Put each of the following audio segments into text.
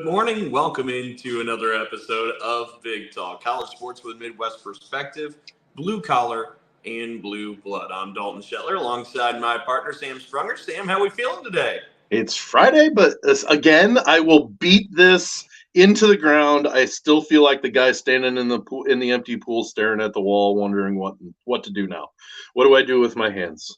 morning. Welcome into another episode of Big Talk, college sports with Midwest perspective, blue collar and blue blood. I'm Dalton Shetler alongside my partner, Sam Sprunger. Sam, how are we feeling today? It's Friday, but again, I will beat this into the ground. I still feel like the guy standing in the pool, in the empty pool, staring at the wall, wondering what to do now. What do I do with my hands?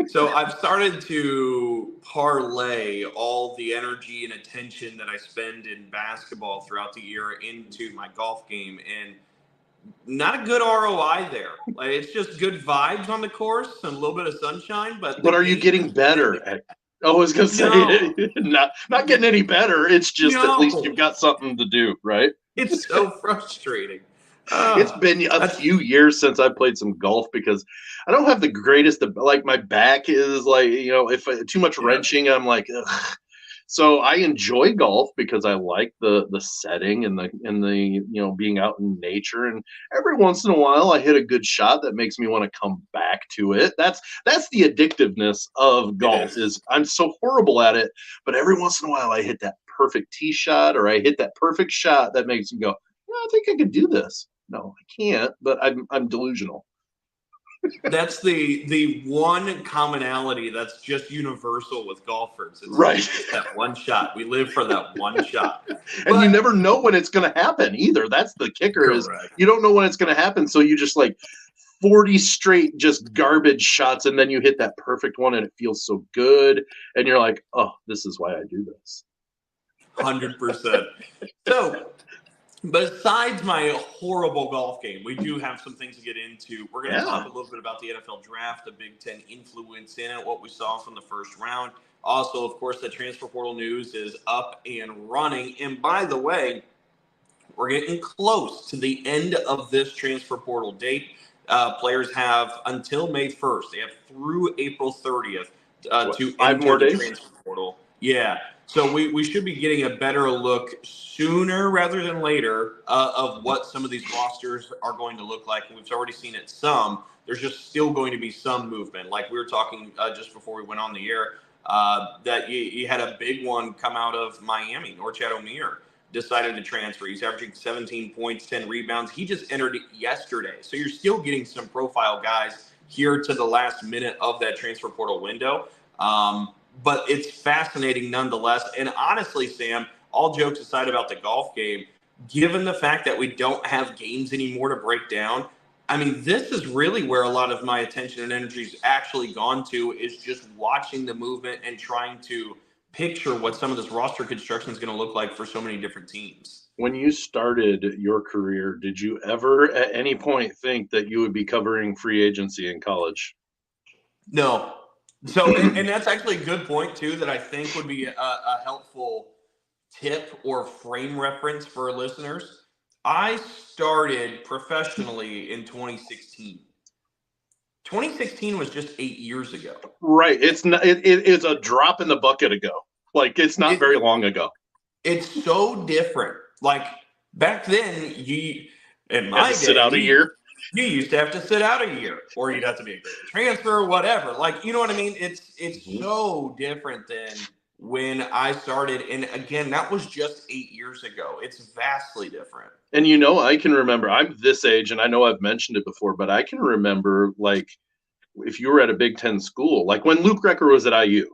So I've started to parlay all the energy and attention that I spend in basketball throughout the year into my golf game, and not a good ROI there. Like, it's just good vibes on the course and a little bit of sunshine. But are you getting better at? I was gonna say No. not getting any better. It's just at least you've got something to do, right? It's so frustrating. It's been a few years since I played some golf because I don't have the greatest, like my back is like, if too much wrenching, I'm like, ugh. So I enjoy golf because I like the setting and the being out in nature, and every once in a while I hit a good shot that makes me want to come back to it. That's the addictiveness of golf. Is I'm so horrible at it, but every once in a while I hit that perfect tee shot or I hit that perfect shot that makes me go, I think I could do this. No, I can't, but I'm delusional. That's the one commonality that's just universal with golfers. It's right. Just that one shot. We live for that one shot. And you never know when it's going to happen either. That's the kicker. Correct. Is you don't know when it's going to happen. So you just like 40 straight just garbage shots, and then you hit that perfect one and it feels so good. And you're like, oh, this is why I do this. 100%. So besides my horrible golf game, we do have some things to get into. We're going to talk a little bit about the NFL draft, the Big Ten influence in it, what we saw from the first round. Also, of course, the transfer portal news is up and running. And by the way, we're getting close to the end of this transfer portal date. Players have until May 1st. They have through April 30th to enter the transfer portal. Yeah. So we should be getting a better look sooner rather than later of what some of these rosters are going to look like. And we've already seen it some. There's just still going to be some movement. Like we were talking just before we went on the air, that you had a big one come out of Miami. Norchad Omier decided to transfer. He's averaging 17 points, 10 rebounds. He just entered it yesterday. So you're still getting some profile guys here to the last minute of that transfer portal window. But it's fascinating nonetheless. And honestly, Sam, all jokes aside about the golf game, given the fact that we don't have games anymore to break down, I mean, this is really where a lot of my attention and energy has actually gone to, is just watching the movement and trying to picture what some of this roster construction is going to look like for so many different teams. When you started your career, did you ever at any point think that you would be covering free agency in college? No. So, and that's actually a good point, too, that I think would be a helpful tip or frame reference for listeners. I started professionally in 2016. 2016 was just 8 years ago. Right. It's not. It is a drop in the bucket ago. Like, it's not very long ago. It's so different. Like, back then, in my day, sit out a year. You used to have to sit out a year, or you'd have to be a transfer or whatever. Like, you know what I mean? It's so different than when I started. And again, that was just 8 years ago. It's vastly different. And I can remember, I'm this age, and I know I've mentioned it before, but I can remember, like, if you were at a Big Ten school, like when Luke Recker was at IU,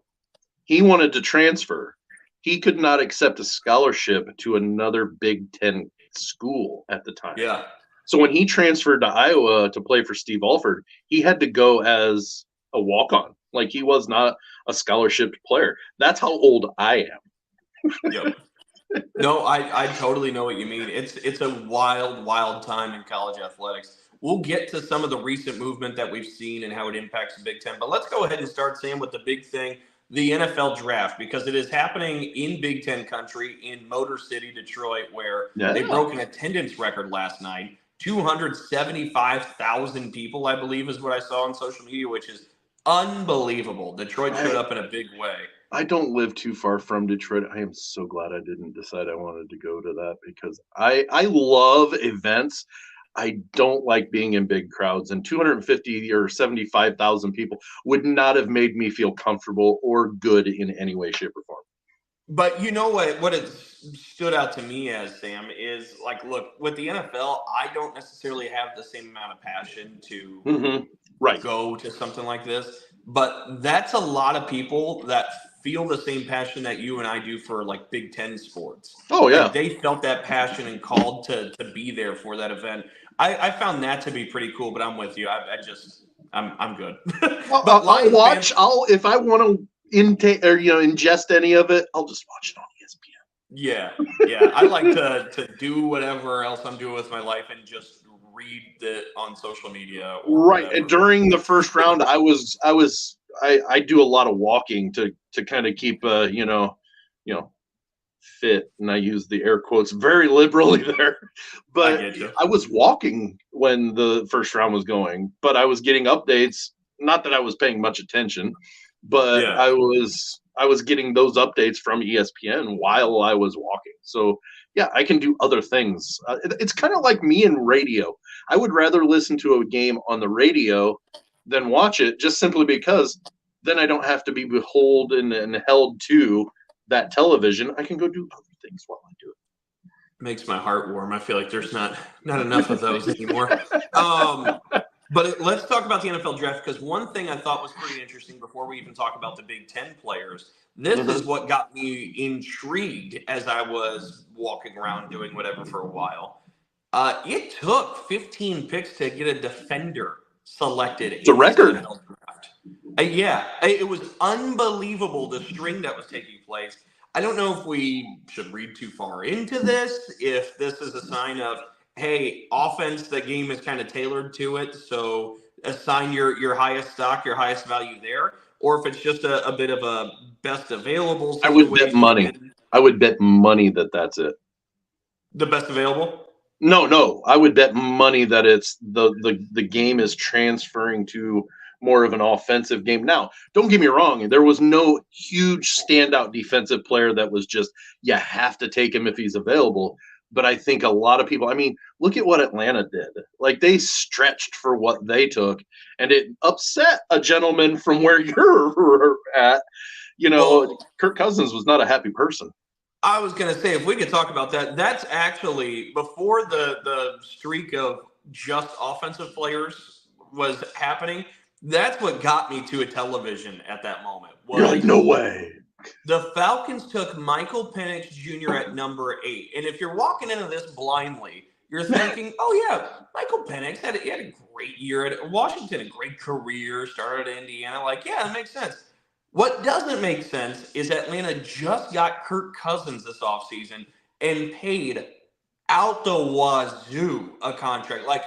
he wanted to transfer. He could not accept a scholarship to another Big Ten school at the time. Yeah. So when he transferred to Iowa to play for Steve Alford, he had to go as a walk-on. Like, he was not a scholarship player. That's how old I am. Yep. No, I totally know what you mean. It's a wild, wild time in college athletics. We'll get to some of the recent movement that we've seen and how it impacts the Big Ten. But let's go ahead and start, Sam, with the big thing, the NFL draft, because it is happening in Big Ten country in Motor City, Detroit, where they broke an attendance record last night. 275,000 people, I believe, is what I saw on social media, which is unbelievable. Detroit showed up in a big way. I don't live too far from Detroit. I am so glad I didn't decide I wanted to go to that, because I love events. I don't like being in big crowds, and 250 or 75,000 people would not have made me feel comfortable or good in any way, shape, or form. But you know what it stood out to me as, Sam, is like, look, with the NFL, I don't necessarily have the same amount of passion to right go to something like this, but that's a lot of people that feel the same passion that you and I do for like Big Ten sports. Oh yeah. Like they felt that passion and called to be there for that event. I found that to be pretty cool, but I'm with you. I'm good. But I'll Lions watch. fans, If I want to intake or ingest any of it, I'll just watch it on ESPN. yeah. I like to do whatever else I'm doing with my life and just read it on social media or Right. whatever. And during the first round, I do a lot of walking to kind of keep fit, and I use the air quotes very liberally there. But I was walking when the first round was going, but I was getting updates. Not that I was paying much attention, but I was getting those updates from ESPN while I was walking. So yeah, I can do other things. It's kind of like me and radio. I would rather listen to a game on the radio than watch it, just simply because then I don't have to be beholden and held to that television. I can go do other things while I do it. Makes my heart warm. I feel like there's not enough of those anymore. But let's talk about the NFL draft, because one thing I thought was pretty interesting before we even talk about the Big Ten players. This is what got me intrigued as I was walking around doing whatever for a while. It took 15 picks to get a defender selected. It's a record. NFL draft. It was unbelievable, the string that was taking place. I don't know if we should read too far into this, if this is a sign of, hey, offense, the game is kind of tailored to it, so assign your highest stock, your highest value there, or if it's just a bit of a best available situation. I would bet money that that's it. The best available? No. I would bet money that it's the game is transferring to more of an offensive game. Now, don't get me wrong. There was no huge standout defensive player that was just, you have to take him if he's available. But I think a lot of people, I mean, look at what Atlanta did. Like, they stretched for what they took, and it upset a gentleman from where you're at. Kirk Cousins was not a happy person. I was going to say, if we could talk about that, that's actually before the streak of just offensive players was happening. That's what got me to a television at that moment. You're like, no way. The Falcons took Michael Penix Jr. at number 8. And if you're walking into this blindly, you're thinking, oh, yeah, Michael Penix had a great year at Washington, a great career, started at Indiana. Like, yeah, that makes sense. What doesn't make sense is Atlanta just got Kirk Cousins this offseason and paid out the wazoo a contract. Like,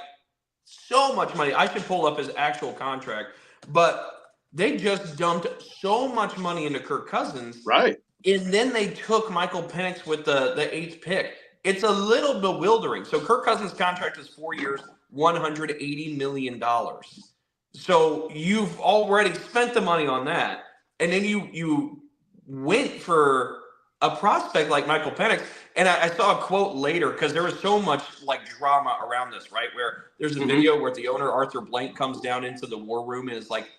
so much money. I should pull up his actual contract. But they just dumped so much money into Kirk Cousins. Right. And then they took Michael Penix with the 8th pick. It's a little bewildering. So Kirk Cousins' contract is 4 years, $180 million. So you've already spent the money on that. And then you went for a prospect like Michael Penix. And I saw a quote later, because there was so much like drama around this, right? Where there's a video where the owner, Arthur Blank, comes down into the war room and is like,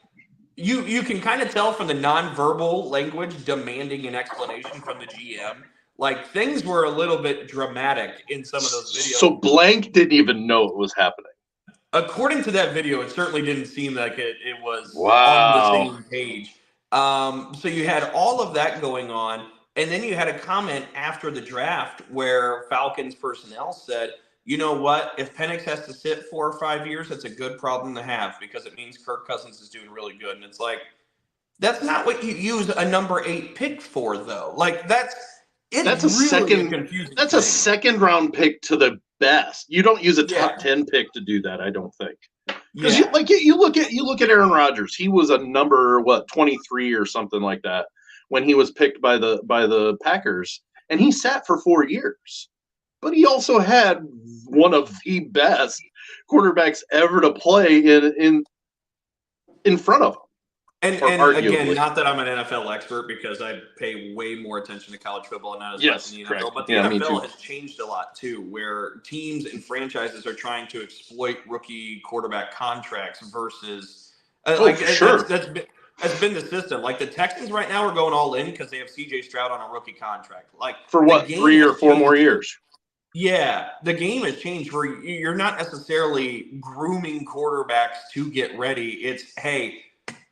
you can kind of tell from the nonverbal language demanding an explanation from the GM. Like, things were a little bit dramatic in some of those videos. So Blank didn't even know it was happening. According to that video, it certainly didn't seem like it was on the same page. So you had all of that going on. And then you had a comment after the draft where Falcons personnel said, you know what? If Penix has to sit 4 or 5 years, that's a good problem to have, because it means Kirk Cousins is doing really good. And it's like, that's not what you use a number 8 pick for, though. Like, that's really confusing. That's a second-round pick to the best. You don't use a top 10 pick to do that, I don't think. Because you look at Aaron Rodgers. He was a number 23 or something like that when he was picked by the Packers, and he sat for 4 years. But he also had one of the best quarterbacks ever to play in front of him. And again, not that I'm an NFL expert, because I pay way more attention to college football and not as much in the NFL. But the NFL has changed a lot too, where teams and franchises are trying to exploit rookie quarterback contracts versus has been the system. Like the Texans right now are going all in because they have C.J. Stroud on a rookie contract. Like for what, 3 or 4 more years? Yeah, the game has changed where you're not necessarily grooming quarterbacks to get ready. It's, hey,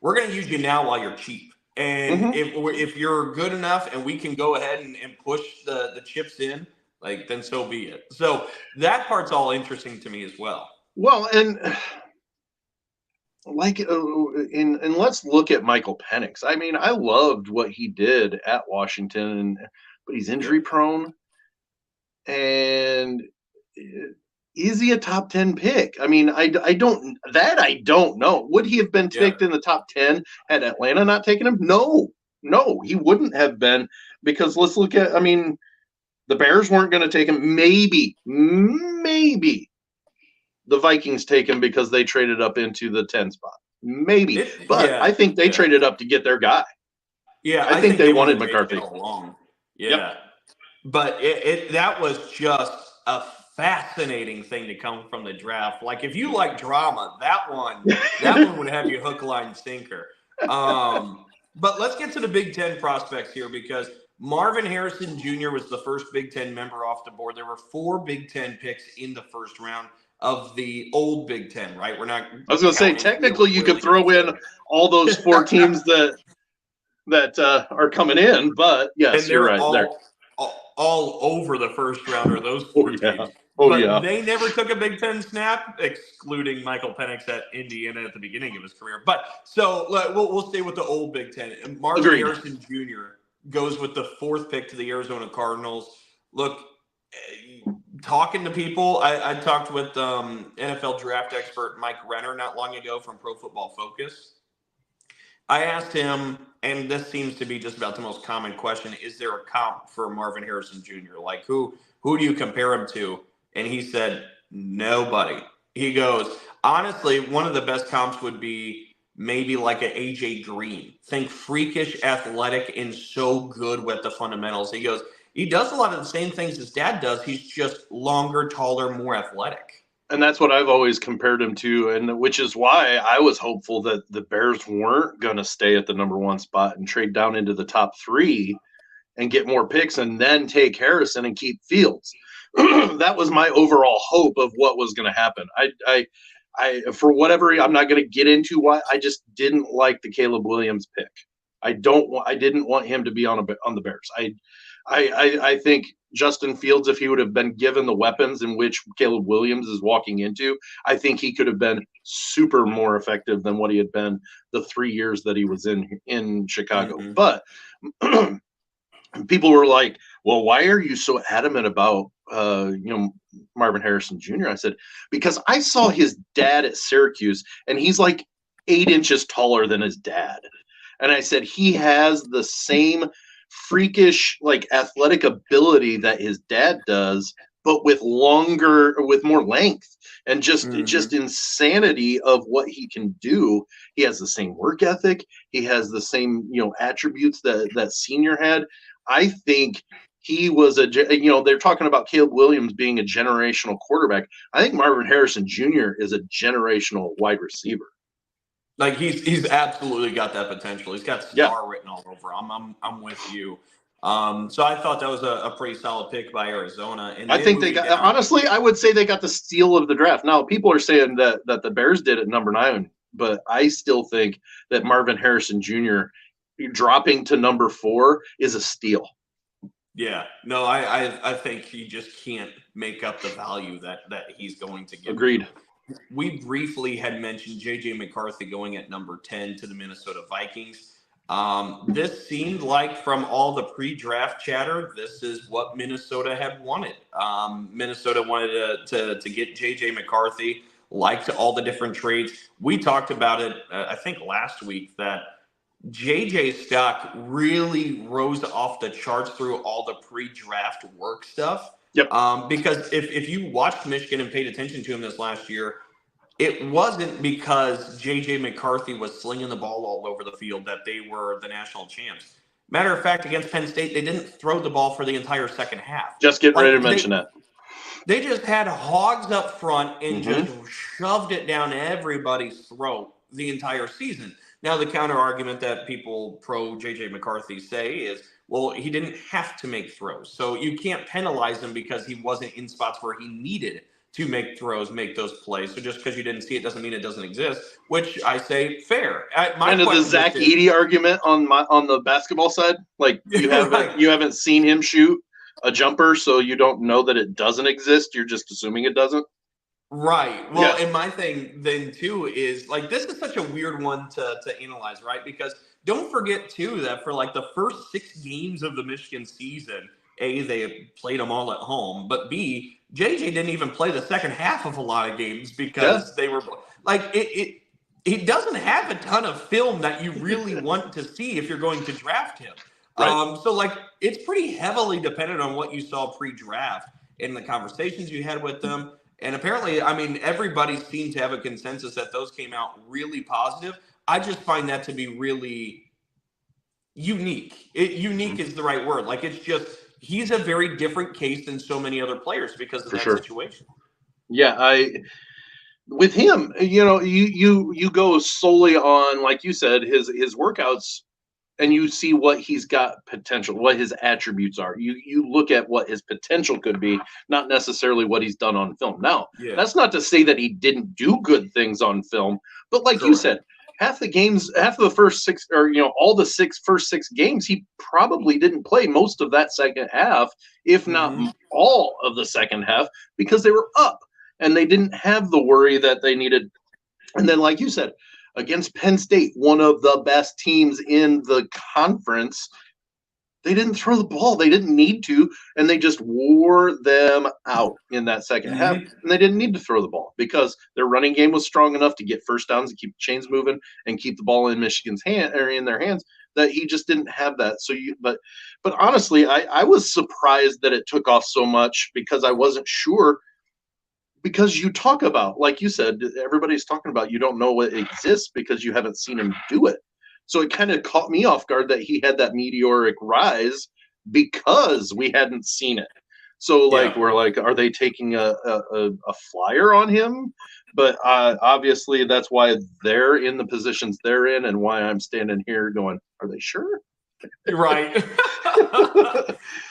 we're going to use you now while you're cheap. And if you're good enough and we can go ahead and push the chips in, like, then so be it. So that part's all interesting to me as well. Well, and like, and let's look at Michael Penix. I mean, I loved what he did at Washington, but he's injury prone. And is he a top 10 pick? I mean, I don't know. Would he have been picked in the top 10 had Atlanta not taken him? No, he wouldn't have been, because let's look at, I mean, the Bears weren't going to take him. Maybe the Vikings take him because they traded up into the 10 spot. Maybe. I think they traded up to get their guy. Yeah. I think they wanted McCarthy. Yeah. Yep. But that was just a fascinating thing to come from the draft. Like, if you like drama, that one would have you hook, line, sinker. But let's get to the Big Ten prospects here, because Marvin Harrison Jr. was the first Big Ten member off the board. There were 4 Big Ten picks in the first round of the old Big Ten, right? We're not. I was going to say, technically, you could throw in all those 4 teams that are coming in, but yes, you're right. They're all over the first round are those 4 teams. They never took a Big Ten snap, excluding Michael Penix at Indiana at the beginning of his career. But so we'll stay with the old Big Ten. And Marvin Harrison Jr. goes with the 4th pick to the Arizona Cardinals. Look, talking to people, I talked with NFL draft expert Mike Renner not long ago from Pro Football Focus. I asked him, and this seems to be just about the most common question, is there a comp for Marvin Harrison Jr.? Like, who do you compare him to? And he said, nobody. He goes, honestly, one of the best comps would be maybe like an AJ Green. Think freakish, athletic, and so good with the fundamentals. He goes, he does a lot of the same things his dad does. He's just longer, taller, more athletic. And that's what I've always compared him to, and which is why I was hopeful that the Bears weren't going to stay at the number 1 spot and trade down into the top 3 and get more picks and then take Harrison and keep Fields. That was my overall hope of what was going to happen. I for whatever, I'm not going to get into why, I just didn't like the Caleb Williams pick. I didn't want him to be on the Bears. I think Justin Fields, if he would have been given the weapons in which Caleb Williams is walking into, I think he could have been super more effective than what he had been the 3 years that he was in Chicago. But people were like, well, why are you so adamant about Marvin Harrison Jr.? I said, because I saw his dad at Syracuse, and he's like 8 inches taller than his dad. And I said, he has the same freakish, like, athletic ability that his dad does, but with more length and just insanity of what he can do. He has the same work ethic. He has the same, attributes that senior had. I think he was they're talking about Caleb Williams being a generational quarterback. I think Marvin Harrison Jr. is a generational wide receiver. Like, he's absolutely got that potential. He's got star written all over. I'm with you. So I thought that was a pretty solid pick by Arizona. And I think they got, honestly, I would say they got the steal of the draft. Now, people are saying that the Bears did at number 9, but I still think that Marvin Harrison Jr. dropping to number 4 is a steal. Yeah, no, I think he just can't make up the value that he's going to give. Agreed. We briefly had mentioned J.J. McCarthy going at number 10 to the Minnesota Vikings. This seemed like, from all the pre-draft chatter, this is what Minnesota had wanted. Minnesota wanted to get J.J. McCarthy, liked all the different trades. We talked about it, I think, last week, that JJ's stock really rose off the charts through all the pre-draft work stuff. Yep. Because if you watched Michigan and paid attention to him this last year, it wasn't because J.J. McCarthy was slinging the ball all over the field that they were the national champs. Matter of fact, against Penn State, they didn't throw the ball for the entire second half. Just getting ready to mention that. They just had hogs up front and just shoved it down everybody's throat the entire season. Now, the counter argument that people pro JJ McCarthy say is, well, he didn't have to make throws. So you can't penalize him because he wasn't in spots where he needed to make throws, make those plays. So just because you didn't see it doesn't mean it doesn't exist, which I say fair. Kind of the Zach Edey argument on the basketball side. Like you haven't seen him shoot a jumper, so you don't know that it doesn't exist. You're just assuming it doesn't. Right. Well, and my thing then too is like this is such a weird one to analyze, right? Because don't forget too that for like the first 6 games of the Michigan season, A, they played them all at home, but B, JJ didn't even play the second half of a lot of games because they were like it doesn't have a ton of film that you really want to see if you're going to draft him. Right. So like it's pretty heavily dependent on what you saw pre-draft and the conversations you had with them. And apparently, I mean, everybody seemed to have a consensus that those came out really positive. I just find that to be really unique. Unique is the right word. Like, it's just, he's a very different case than so many other players because of that situation. Yeah, with him, you go solely on, like you said, his workouts, and you see what he's got potential, what his attributes are. You look at what his potential could be, not necessarily what he's done on film. Now, that's not to say that he didn't do good things on film, but like you said, half the first 6, or all the first 6 games, he probably didn't play most of that second half, if not all of the second half, because they were up and they didn't have the worry that they needed. And then, like you said, against Penn State, one of the best teams in the conference, they didn't throw the ball. They didn't need to, and they just wore them out in that second half. And they didn't need to throw the ball because their running game was strong enough to get first downs and keep chains moving and keep the ball in Michigan's hand or in their hands. That he just didn't have that. So but honestly, I was surprised that it took off so much because I wasn't sure. Because you talk about, like you said, everybody's talking about, you don't know what exists because you haven't seen him do it. So it kind of caught me off guard that he had that meteoric rise because we hadn't seen it. So we're like, are they taking a flyer on him? But obviously that's why they're in the positions they're in and why I'm standing here going, are they sure? Right.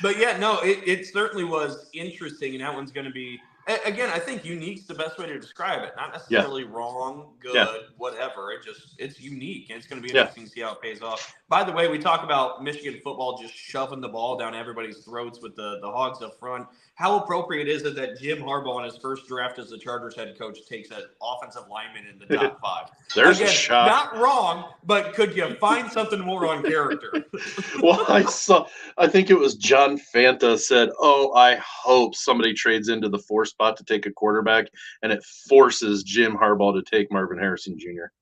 But yeah, no, it certainly was interesting. And that one's going to be, again, I think unique's the best way to describe it. Not necessarily wrong, good, whatever. It's unique, and it's going to be interesting to see how it pays off. By the way, we talk about Michigan football just shoving the ball down everybody's throats with the Hogs up front. How appropriate is it that Jim Harbaugh in his first draft as the Chargers head coach takes an offensive lineman in the top 5? There's a shot. Not wrong, but could you find something more on character? Well, I think it was John Fanta said, "Oh, I hope somebody trades into the 4 spot to take a quarterback, and it forces Jim Harbaugh to take Marvin Harrison Jr."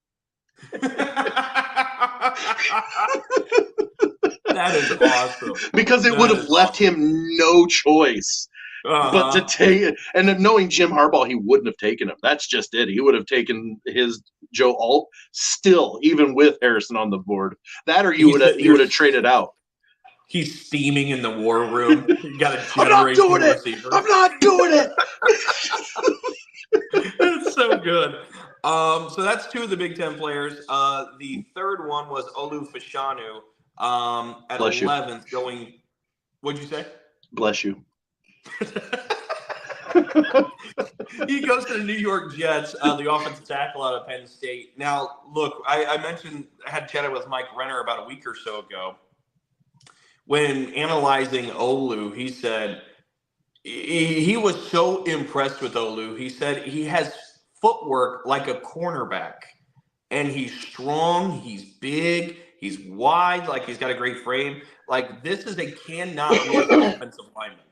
That is awesome. Because it would have left him no choice but to take it. And knowing Jim Harbaugh, he wouldn't have taken him. That's just it. He would have taken his Joe Alt still, even with Harrison on the board. That or he would have traded out. He's steaming in the war room. You got a generation receiver. I'm not doing it. It's so good. So that's 2 of the Big Ten players. The third one was Olu Fashanu at 11th going. What'd you say? Bless you. He goes to the New York Jets, the offensive tackle out of Penn State. Now, look, I mentioned I had chatted with Mike Renner about a week or so ago. When analyzing Olu, he said he was so impressed with Olu. He said he has footwork like a cornerback, and he's strong, he's big, he's wide, like he's got a great frame. Like, this is a cannot miss offensive lineman.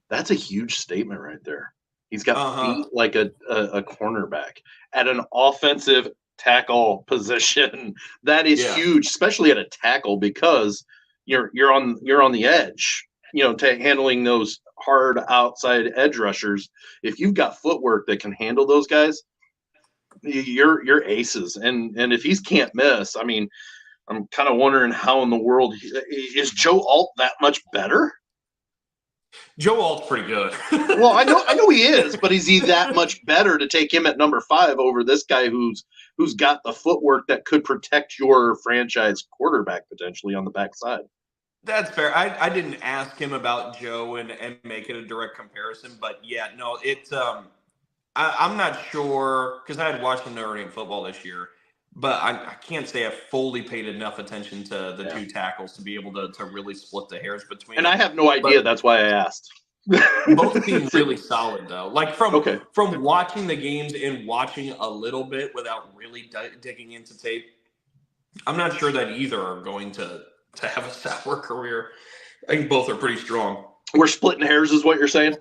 That's a huge statement right there. He's got feet like a cornerback at an offensive tackle position. That is huge, especially at a tackle, because you're on the edge, handling those hard outside edge rushers. If you've got footwork that can handle those guys, you're aces. And if he can't miss, I mean, I'm kind of wondering how in the world is Joe Alt that much better? Joe Alt's pretty good. Well, I know he is, but is he that much better to take him at number 5 over this guy who's got the footwork that could protect your franchise quarterback potentially on the backside? That's fair. I didn't ask him about Joe and make it a direct comparison, but yeah, no, it's I'm not sure because I had watched the Notre Dame football this year, but I can't say I fully paid enough attention to the two tackles to be able to really split the hairs between. And I have no idea. That's why I asked. Both seem really solid though. Like from watching the games and watching a little bit without really digging into tape, I'm not sure that either are going to have a sour career. I think both are pretty strong. We're splitting hairs is what you're saying?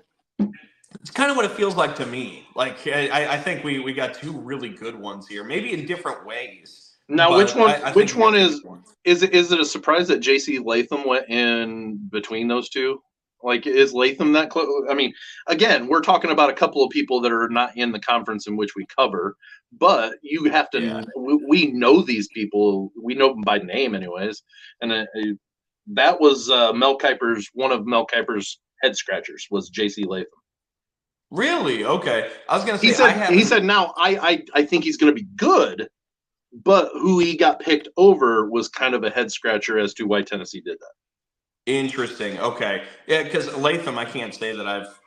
It's kind of what it feels like to me. Like I think we got two really good ones here, maybe in different ways. Now, which one is it a surprise that J.C. Latham went in between those two? Like, is Latham that close? I mean, again, we're talking about a couple of people that are not in the conference in which we cover, but you have to. We know these people. We know them by name, anyways. And that was Mel Kiper's one of Mel Kiper's head scratchers was J.C. Latham. Really? Okay. I was going to say he said now I think he's going to be good, but who he got picked over was kind of a head scratcher as to why Tennessee did that. Interesting. Okay. Yeah, because Latham, I can't say that I've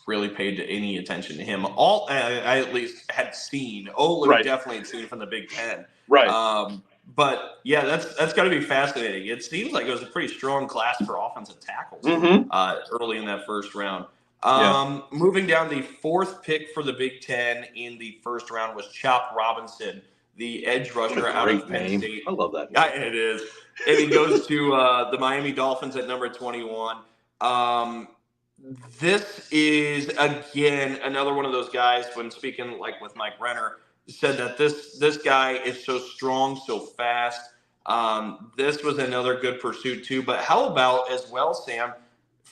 really paid any attention to him. All I at least had seen. Olu definitely had seen from the Big Ten. Right. But yeah, that's got to be fascinating. It seems like it was a pretty strong class for offensive tackles early in that first round. Moving down, the 4th pick for the Big Ten in the first round was Chop Robinson, the edge rusher out of Penn State. I love that name. It is. And he goes to the Miami Dolphins at number 21. This is, again, another one of those guys, when speaking like with Mike Renner, said that this guy is so strong, so fast. This was another good pursuit too. But how about as well, Sam,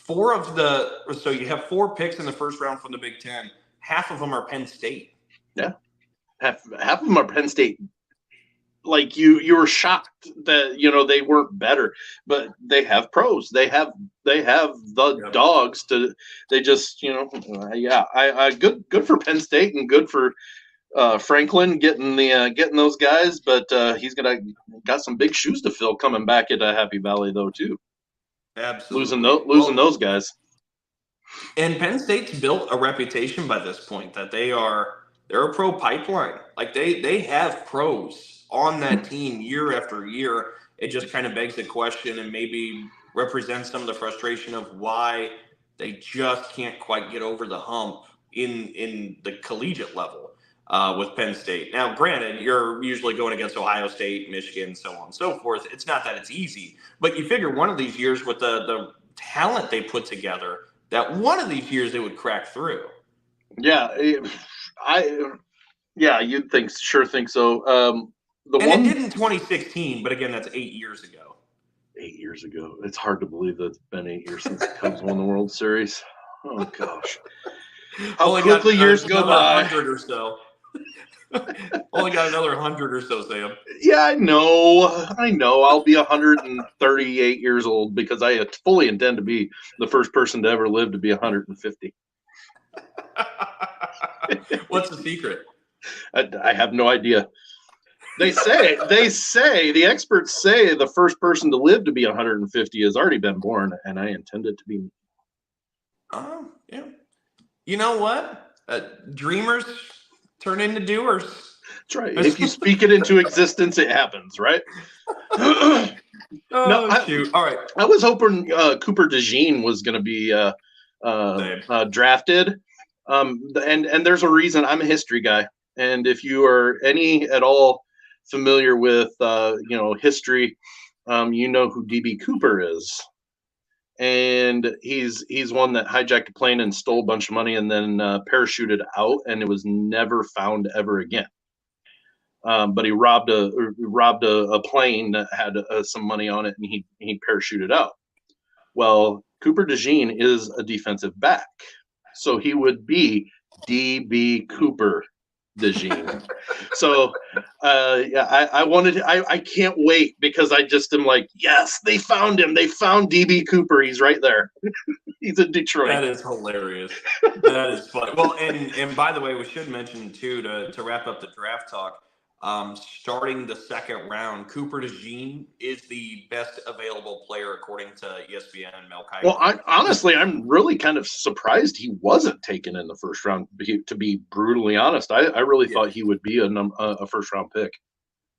so you have 4 picks in the first round from the Big Ten. Half of them are Penn State. Yeah. Half of them are Penn State. Like you were shocked that they weren't better, but they have pros. They have the dogs to. They just good for Penn State and good for Franklin getting those guys. But he's got some big shoes to fill coming back at Happy Valley though too. Absolutely losing those guys. And Penn State's built a reputation by this point that they're a pro pipeline. Like they have pros on that team year after year. It just kind of begs the question and maybe represents some of the frustration of why they just can't quite get over the hump in the collegiate level with Penn State. Now, granted, you're usually going against Ohio State, Michigan, so on and so forth. It's not that it's easy, but you figure one of these years with the talent they put together, that one of these years they would crack through. Yeah, you'd think so. It did in 2016, but again, that's 8 years ago. 8 years ago. It's hard to believe that it's been 8 years since the Cubs won the World Series. Oh gosh, how quickly years go by. 100 or so. Only got another 100 or so, Sam. Yeah, I know. I'll be 138 years old because I fully intend to be the first person to ever live to be 150. What's the secret? I have no idea. They say the experts say the first person to live to be 150 has already been born, and I intend it to be me. Yeah. You know what? Dreamers turn into doers. That's right. If you speak it into existence, it happens, right? Shoot. All right. I was hoping Cooper DeJean was going to be drafted. And there's a reason. I'm a history guy. And if you are any at all familiar with, history, you know who D.B. Cooper is. And he's one that hijacked a plane and stole a bunch of money and then parachuted out, and it was never found ever again. But he robbed a plane that had some money on it, and he parachuted out. Well, Cooper DeJean is a defensive back, so he would be D.B. Cooper DeJean. So, I can't wait because I just am like, yes, they found him. They found DB Cooper. He's right there. He's in Detroit. That is hilarious. That is funny. Well, and by the way, we should mention too to wrap up the draft talk. Starting the second round, Cooper DeJean is the best available player according to ESPN and Mel Kiper. Well, honestly, I'm really kind of surprised he wasn't taken in the first round. To be brutally honest, I really thought he would be a first round pick.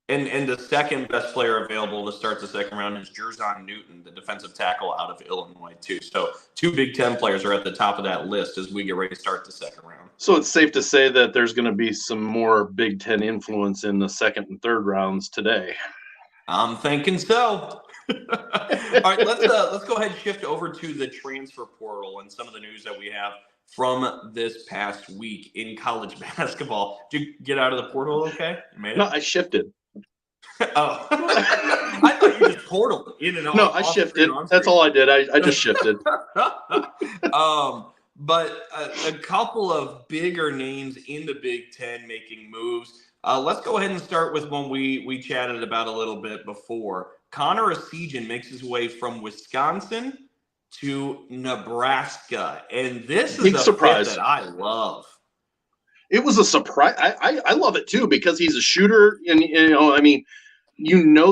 And the second best player available to start the second round is Jerzon Newton, the defensive tackle out of Illinois, too. So 2 Big Ten players are at the top of that list as we get ready to start the second round. So it's safe to say that there's going to be some more Big Ten influence in the second and third rounds today. I'm thinking so. All right, let's go ahead and shift over to the transfer portal and some of the news that we have from this past week in college basketball. Did you get out of the portal okay? You made it? No, I shifted. Oh, I thought you just portaled in and off. No, I shifted. That's all I did. I just shifted. But a couple of bigger names in the Big Ten making moves. Let's go ahead and start with one we chatted about a little bit before. Connor Essegian makes his way from Wisconsin to Nebraska, and this is big a surprise fit that I love. It was a surprise. I love it too because he's a shooter, and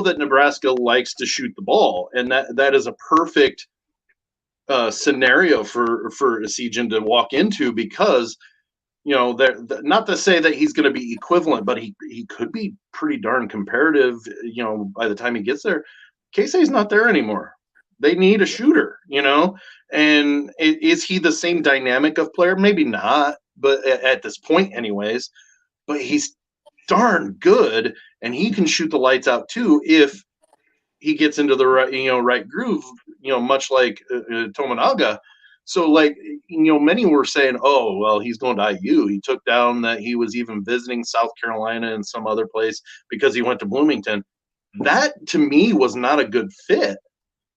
that Nebraska likes to shoot the ball, and that is a perfect scenario for Essegian to walk into because not to say that he's going to be equivalent, but he could be pretty darn comparative. By the time he gets there, Casey's not there anymore. They need a shooter, and is he the same dynamic of player? Maybe not, but at this point anyways, but he's darn good and he can shoot the lights out too if he gets into the right groove, much like Tominaga. So many were saying, oh, well, he's going to IU. He took down that he was even visiting South Carolina and some other place because he went to Bloomington. That to me was not a good fit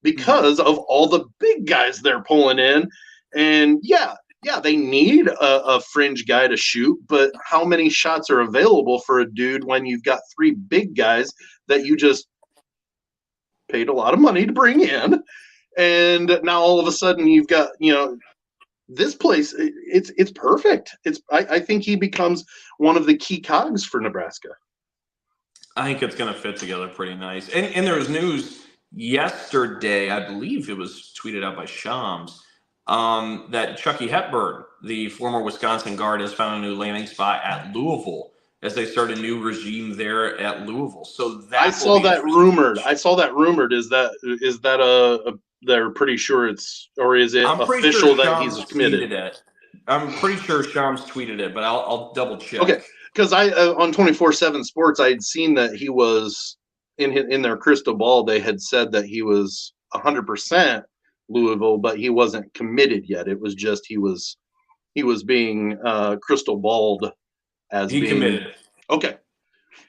because of all the big guys they're pulling in. And yeah, they need a fringe guy to shoot, but how many shots are available for a dude when you've got 3 big guys that you just paid a lot of money to bring in? And now all of a sudden you've got, this place, it's perfect. I think he becomes one of the key cogs for Nebraska. I think it's going to fit together pretty nice. And there was news yesterday, I believe it was tweeted out by Shams, that Chucky Hepburn, the former Wisconsin guard, has found a new landing spot at Louisville as they start a new regime there at Louisville. So I saw that rumored. Is that they're pretty sure it's, or is it official that he's committed? I'm pretty sure Shams tweeted it, but I'll double check. Okay, because I on 24/7 Sports I had seen that he was in their crystal ball. They had said that he was 100% Louisville, but he wasn't committed yet. It was just he was being crystal balled as he being committed. Okay,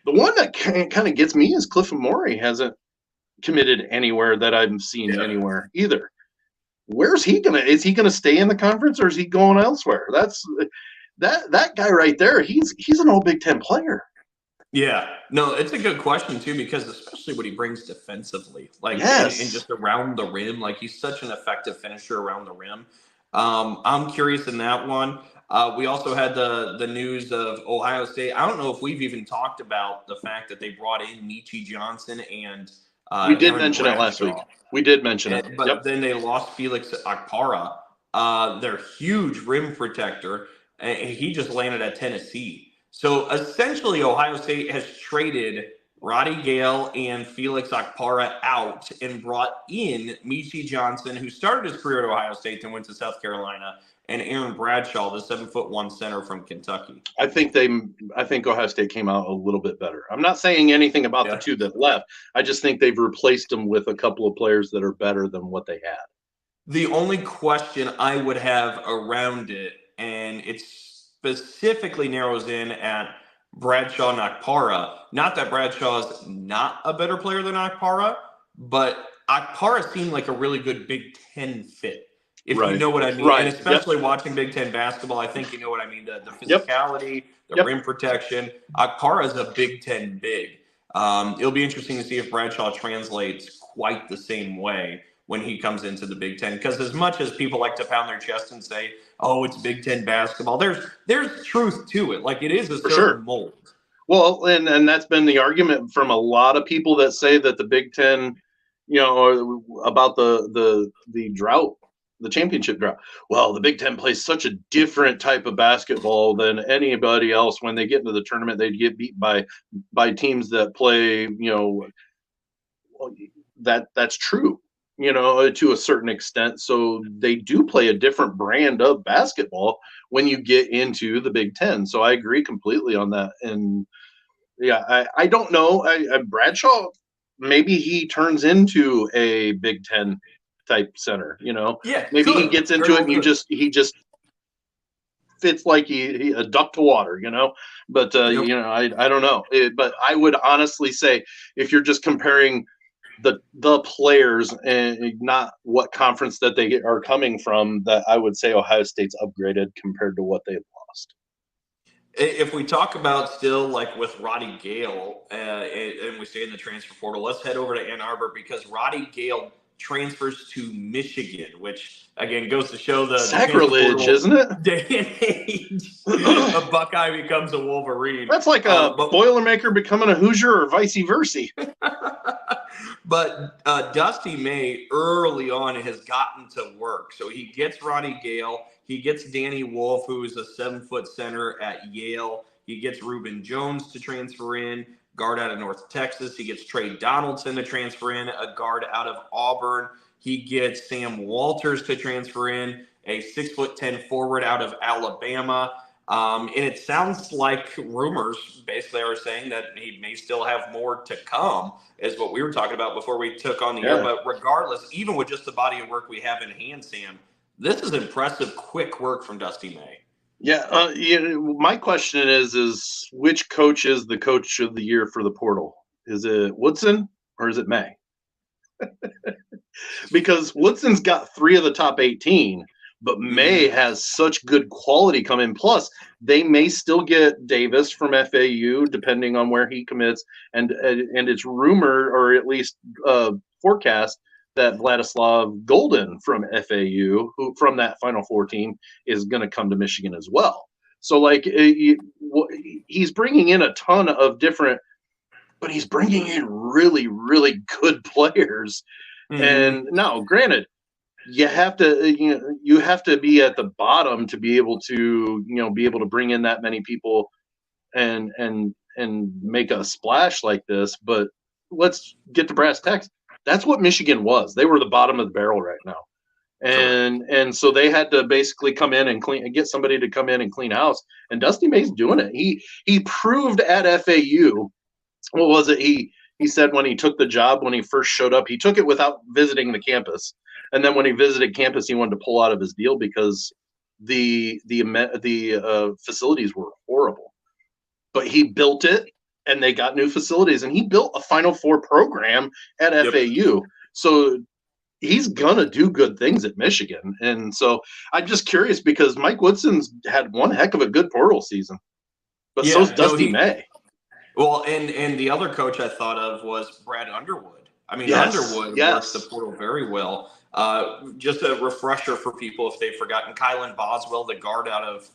the one that kind of gets me is Cliff Amore hasn't committed anywhere that I've seen anywhere either. Where's he gonna? Is he gonna stay in the conference or is he going elsewhere? That's that guy right there. He's an all Big Ten player. Yeah, no, it's a good question too because especially what he brings defensively, and just around the rim, he's such an effective finisher around the rim. I'm curious in that one. We also had the news of Ohio State. I don't know if we've even talked about the fact that they brought in Michi Johnson and we did mention it last week. We did mention it. But then they lost Felix Akpara, their huge rim protector, and he just landed at Tennessee. So essentially, Ohio State has traded Roddy Gale and Felix Akpara out and brought in Michi Johnson, who started his career at Ohio State and went to South Carolina, and Aaron Bradshaw, the 7'1" center from Kentucky. I think Ohio State came out a little bit better. I'm not saying anything about the 2 that left. I just think they've replaced them with a couple of players that are better than what they had. The only question I would have around it, and it specifically narrows in at Bradshaw and Akpara. Not that Bradshaw is not a better player than Akpara, but Akpara seemed like a really good Big Ten fit. if Right. you know what I mean. Right. And especially watching Big Ten basketball, I think you know what I mean. The Yep. physicality, the Yep. rim protection. Kara's a Big Ten big. It'll be interesting to see if Bradshaw translates quite the same way when he comes into the Big Ten. Because as much as people like to pound their chest and say, "Oh, it's Big Ten basketball," there's truth to it. Like, it is a For certain sure. mold. Well, and that's been the argument from a lot of people that say that the Big Ten, you know, about the drought, the championship drought. Well, the Big Ten plays such a different type of basketball than anybody else. When they get into the tournament, they get beat by teams that play, you know, that's true, you know, to a certain extent. So they do play a different brand of basketball when you get into the Big Ten. So I agree completely on that. And yeah, I don't know. Bradshaw, maybe he turns into a Big Ten type center, you know. Yeah, Maybe he gets into it and he just fits like he a duck to water, you know. But you know, I don't know. But I would honestly say, if you're just comparing the players and not what conference that they are coming from, that I would say Ohio State's upgraded compared to what they've lost. If we talk about still like with Roddy Gale and we stay in the transfer portal, let's head over to Ann Arbor, because Roddy Gale transfers to Michigan, which again goes to show the sacrilege, isn't it? Day and age, a Buckeye becomes a Wolverine. That's like a Boilermaker becoming a Hoosier or vice versa. But Dusty May early on has gotten to work. So he gets Roddy Gale. He gets Danny Wolf, who is a 7-foot center at Yale. He gets Reuben Jones to transfer in, guard out of North Texas. He gets Trey Donaldson to transfer in, a guard out of Auburn. He gets Sam Walters to transfer in, a 6'10" forward out of Alabama. And it sounds like rumors basically are saying that he may still have more to come, is what we were talking about before we took on the air. But regardless, even with just the body of work we have in hand, Sam, this is impressive, quick work from Dusty May. Yeah, my question is which coach is the coach of the year for the portal? Is it Woodson or is it May? Because Woodson's got 3 of the top 18, but May has such good quality coming. Plus, they may still get Davis from FAU, depending on where he commits. And it's rumored, or at least forecast, that Vladislav Golden from FAU, who from that Final Four team, is going to come to Michigan as well. So, like, he's bringing in a ton of different, but he's bringing in really, really good players. And now, granted, you have to be at the bottom to be able to bring in that many people and make a splash like this. But let's get to brass tacks. That's what Michigan was. They were the bottom of the barrel right now. And so they had to basically come in and get somebody to come in and clean house. And Dusty May's doing it. He proved at FAU. What was it? He said when he took the job, when he first showed up, he took it without visiting the campus. And then when he visited campus, he wanted to pull out of his deal because the facilities were horrible. But he built it, and they got new facilities, and he built a Final Four program at FAU. So he's gonna do good things at Michigan. And so I'm just curious, because Mike Woodson's had one heck of a good portal season, but so's Dusty May. Well, and the other coach I thought of was Brad Underwood. I mean, Underwood works the portal very well. Just a refresher for people if they've forgotten, Kylan Boswell, the guard out of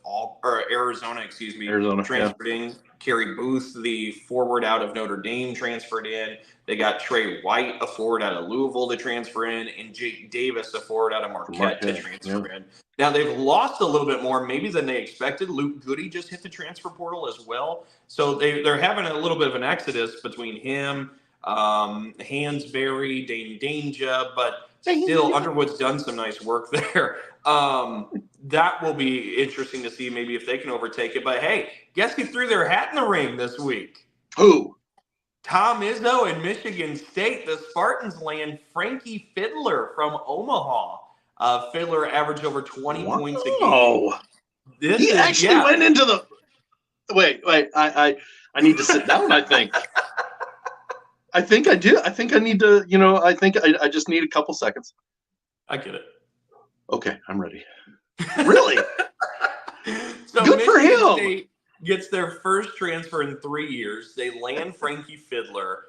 Arizona, transferred in. Kerry Booth, the forward out of Notre Dame, transferred in. They got Trey White, a forward out of Louisville, to transfer in, and Jake Davis, a forward out of Marquette to transfer in. Now, they've lost a little bit more maybe than they expected. Luke Goody just hit the transfer portal as well. So they're having a little bit of an exodus between him, Hansberry, Dane Danger, but still Underwood's done some nice work there. That will be interesting to see maybe if they can overtake it. But hey, guess who threw their hat in the ring this week? Who? Tom Izzo and Michigan State. The Spartans land Frankie Fiddler from Omaha. Fiddler averaged over 20 points a game. He actually went into the. Wait. I need to sit down. I think. I think I do. I think I need to. I think I just need a couple seconds. I get it. Okay, I'm ready. Really? So good for Michigan him. State gets their first transfer in 3 years. They land Frankie Fiddler.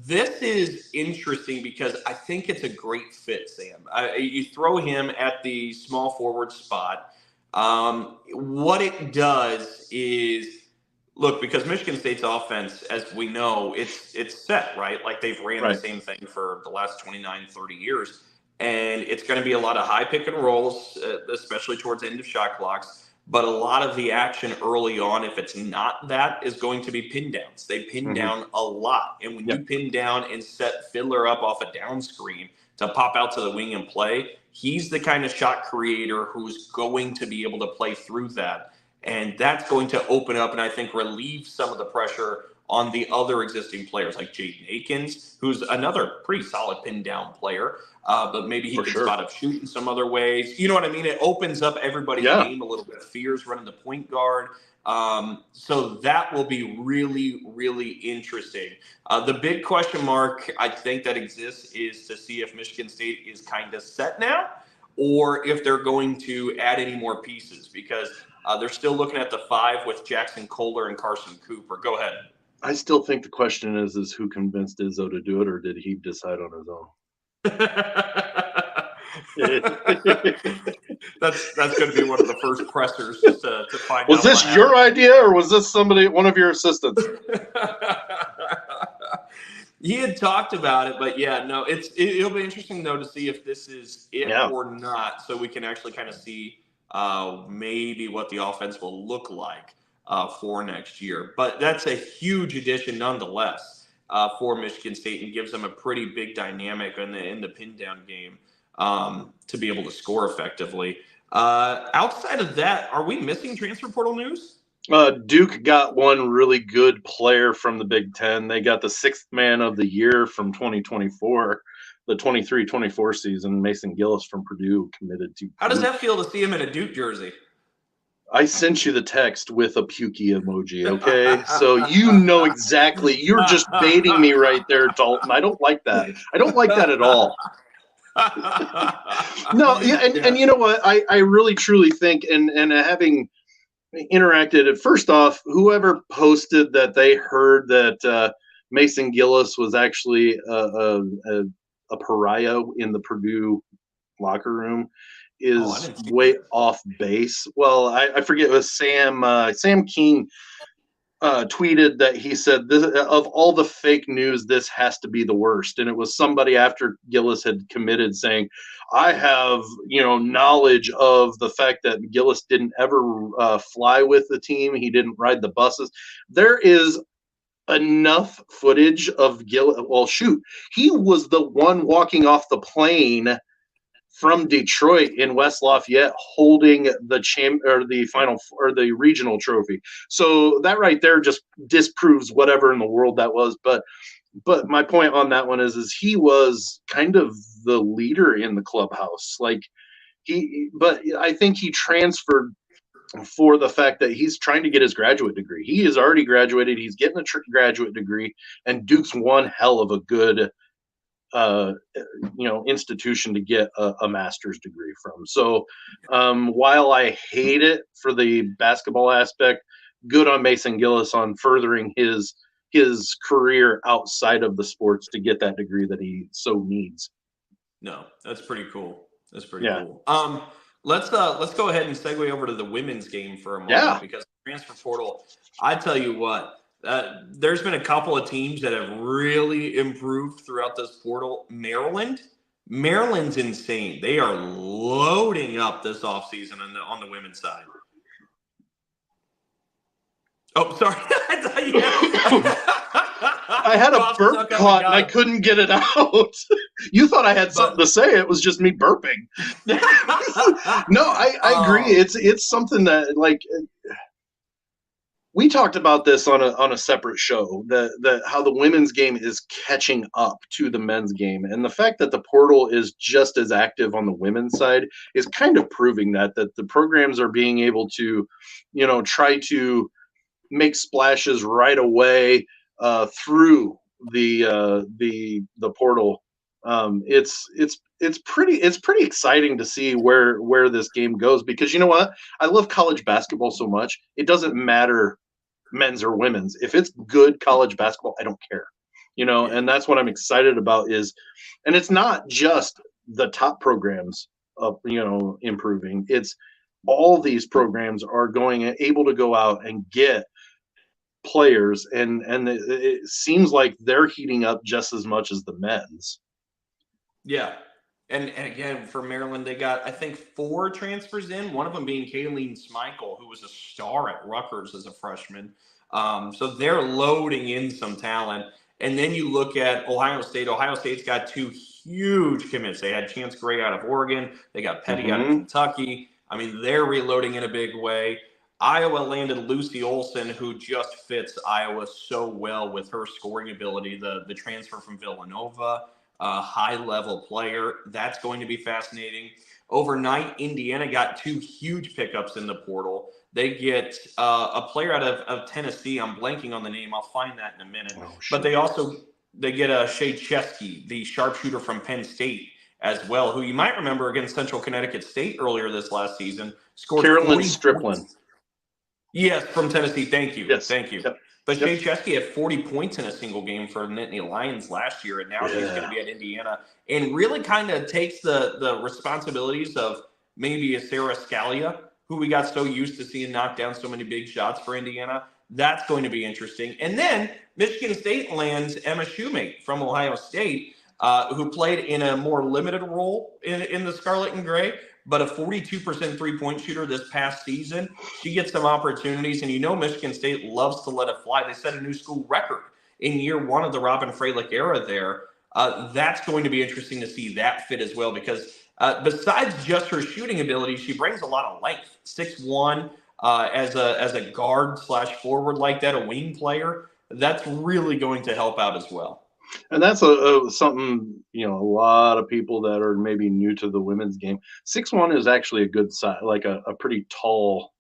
This is interesting because I think it's a great fit, Sam. You throw him at the small forward spot. What it does is look, because Michigan State's offense, as we know, it's set, right? Like they've ran the same thing for the last 29, 30 years. And it's going to be a lot of high pick and rolls, especially towards end of shot clocks. But a lot of the action early on, if it's not that, is going to be pin downs. They pin down a lot. And when you pin down and set Fiddler up off a down screen to pop out to the wing and play, he's the kind of shot creator who's going to be able to play through that. And that's going to open up and I think relieve some of the pressure on the other existing players like Jaden Akins, who's another pretty solid pin down player. But maybe he can spot up shoot in some other ways. You know what I mean? It opens up everybody's game a little bit. Fears running the point guard. So that will be really, really interesting. The big question mark I think that exists is to see if Michigan State is kind of set now or if they're going to add any more pieces because they're still looking at the 5 with Jackson Kohler and Carson Cooper. Go ahead. I still think the question is who convinced Izzo to do it, or did he decide on his own? that's going to be one of the first pressers to find out. Was this your idea, or was this one of your assistants? He had talked about it, but no, it'll be interesting though to see if this is it or not, so we can actually kind of see maybe what the offense will look like for next year. But that's a huge addition nonetheless for Michigan State and gives them a pretty big dynamic in the pin down game to be able to score effectively. Outside of that, are we missing transfer portal news? Duke got one really good player from the Big Ten. They got the 6th man of the year from 2024, the 23-24 season. Mason Gillis from Purdue committed to. How does that feel to see him in a Duke jersey? I sent you the text with a pukey emoji, okay? So you know exactly. You're just baiting me right there, Dalton. I don't like that. I don't like that at all. No, and you know what? I really, truly think, and having interacted, first off, whoever posted that they heard that Mason Gillis was actually a pariah in the Purdue locker room is way off base. Well, I forget, it was Sam King tweeted that he said, this, of all the fake news, this has to be the worst. And it was somebody after Gillis had committed saying, I have, knowledge of the fact that Gillis didn't ever fly with the team. He didn't ride the buses. There is enough footage of Gillis. Well, shoot, he was the one walking off the plane from Detroit in West Lafayette holding the regional trophy. So that right there just disproves whatever in the world that was. But my point on that one is he was kind of the leader in the clubhouse. But I think he transferred for the fact that he's trying to get his graduate degree. He has already graduated. He's getting a graduate degree, and Duke's one hell of a good institution to get a master's degree from. So while I hate it for the basketball aspect, good on Mason Gillis on furthering his career outside of the sports to get that degree that he so needs. No, that's pretty cool. That's pretty cool. Let's go ahead and segue over to the women's game for a moment because transfer portal, I tell you what, there's been a couple of teams that have really improved throughout this portal. Maryland's insane. They are loading up this offseason on the women's side. Oh, sorry. I had a burp caught and I couldn't get it out. You thought I had something to say. It was just me burping. No, I agree. It's something that, like, we talked about this on a separate show, that how the women's game is catching up to the men's game. And the fact that the portal is just as active on the women's side is kind of proving that the programs are being able to, try to make splashes right away through the portal. It's it's pretty exciting to see where this game goes, because you know what? I love college basketball so much. It doesn't matter men's or women's. If it's good college basketball, I don't care. And that's what I'm excited about and it's not just the top programs improving. It's all these programs are able to go out and get players, and it seems like they're heating up just as much as the men's. Yeah. And again, for Maryland, they got, I think, 4 transfers in, one of them being Kayleen Schmeichel, who was a star at Rutgers as a freshman. So they're loading in some talent. And then you look at Ohio State. Ohio State's got 2 huge commits. They had Chance Gray out of Oregon. They got Petty out of Kentucky. I mean, they're reloading in a big way. Iowa landed Lucy Olson, who just fits Iowa so well with her scoring ability, the transfer from Villanova. A high-level player. That's going to be fascinating. Overnight, Indiana got 2 huge pickups in the portal. They get a player out of Tennessee. I'm blanking on the name. I'll find that in a minute. But they get Shea Chesky, the sharpshooter from Penn State, as well, who you might remember against Central Connecticut State earlier this last season. Scored Carolyn Strickland. Yes, from Tennessee. Thank you. Yes. Thank you. Yep. But Shea Chesky had 40 points in a single game for the Nittany Lions last year, and now she's going to be at Indiana, and really kind of takes the responsibilities of maybe a Sarah Scalia, who we got so used to seeing knock down so many big shots for Indiana. That's going to be interesting. And then Michigan State lands Emma Shoemate from Ohio State, who played in a more limited role in the Scarlet and Gray, but a 42% three-point shooter this past season. She gets some opportunities, and Michigan State loves to let it fly. They set a new school record in year 1 of the Robin Freilich era there. That's going to be interesting to see that fit as well, because besides just her shooting ability, she brings a lot of length. 6'1", as a guard / forward like that, a wing player. That's really going to help out as well. And that's something, a lot of people that are maybe new to the women's game. 6'1" is actually a good size, like a pretty tall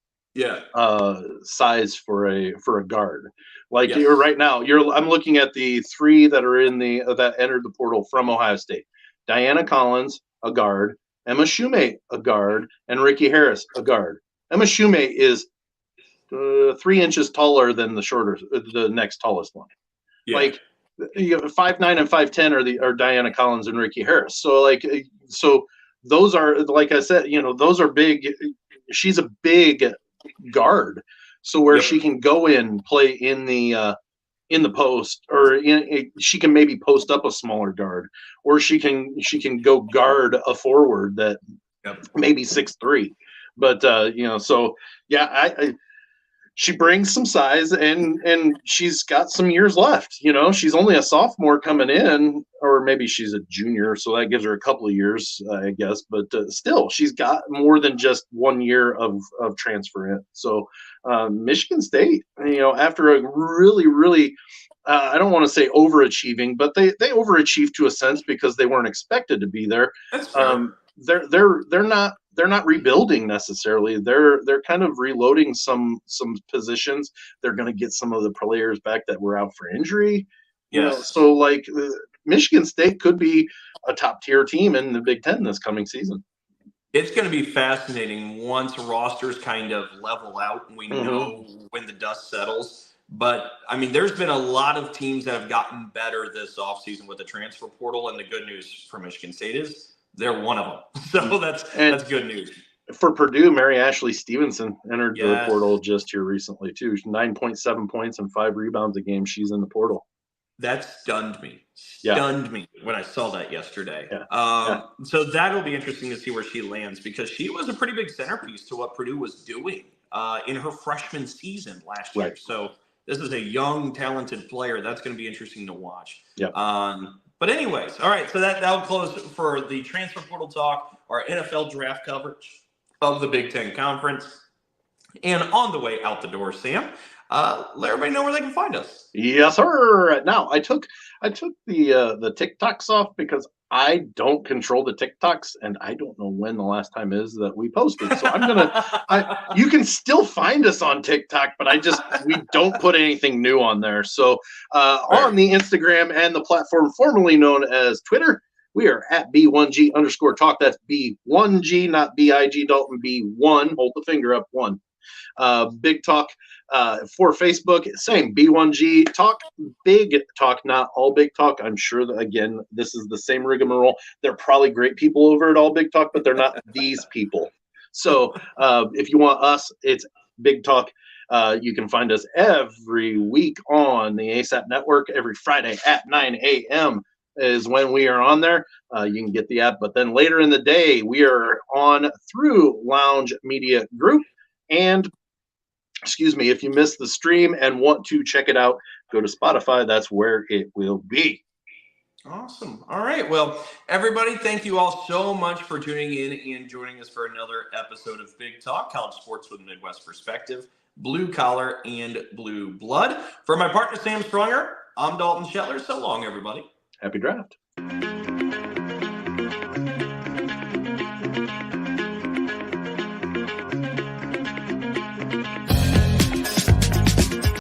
size for a guard. Like you're right now, I'm looking at the 3 that are that entered the portal from Ohio State. Diana Collins, a guard, Emma Shoemate, a guard, and Ricky Harris, a guard. Emma Shoemate is 3 inches taller than the next tallest one. Yeah. Like, 5'9" and 5'10" are Diana Collins and Ricky Harris. So those are, like I said, those are big. She's a big guard, so where she can go in, play in the post, or she can maybe post up a smaller guard, or she can go guard a forward that maybe 6'3". But she brings some size, and she's got some years left. She's only a sophomore coming in, or maybe she's a junior, so that gives her a couple of years, I guess. But still, she's got more than just 1 year of transfer in. So Michigan State, after a really, really, I don't want to say overachieving, but they overachieved to a sense because they weren't expected to be there. That's fair. They're not rebuilding necessarily. They're kind of reloading some positions. They're going to get some of the players back that were out for injury. So like Michigan State could be a top tier team in the Big Ten this coming season. It's going to be fascinating once rosters kind of level out and we know when the dust settles. But I mean, there's been a lot of teams that have gotten better this offseason with the transfer portal, and the good news for Michigan State is they're one of them. So that's good news. For Purdue, Mary Ashley Stevenson entered the portal just here recently too. 9.7 points and 5 rebounds a game. She's in the portal. That stunned me. Stunned me when I saw that yesterday. So that'll be interesting to see where she lands, because she was a pretty big centerpiece to what Purdue was doing in her freshman season last year. So this is a young, talented player. That's going to be interesting to watch. But anyways, all right, so that'll close for the transfer portal talk, our NFL draft coverage of the Big Ten Conference. And on the way out the door, Sam, let everybody know where they can find us. Yes, sir. Now, I took the TikToks off because I don't control the TikToks, and I don't know when the last time is that we posted. So you can still find us on TikTok, but we don't put anything new on there. So on the Instagram and the platform formerly known as Twitter, We are at B1G_talk. That's B1G, not BIG Dalton, B1. Hold the finger up, 1. Big Talk for Facebook, same B1G Talk, Big Talk, not All Big Talk. I'm sure that, again, this is the same rigmarole. They're probably great people over at All Big Talk, but they're not these people. So if you want us, it's Big Talk. You can find us every week on the ASAP Network. Every Friday at 9 a.m. is when we are on there. You can get the app, but then later in the day, we are on through Lounge Media Group. And excuse me, if you missed the stream and want to check it out, go to Spotify. That's where it will be. Awesome. All right. Well, everybody, thank you all so much for tuning in and joining us for another episode of Big Talk, college sports with a Midwest perspective, blue collar and blue blood. For my partner, Sam Stronger, I'm Dalton Shetler. So long, everybody. Happy draft.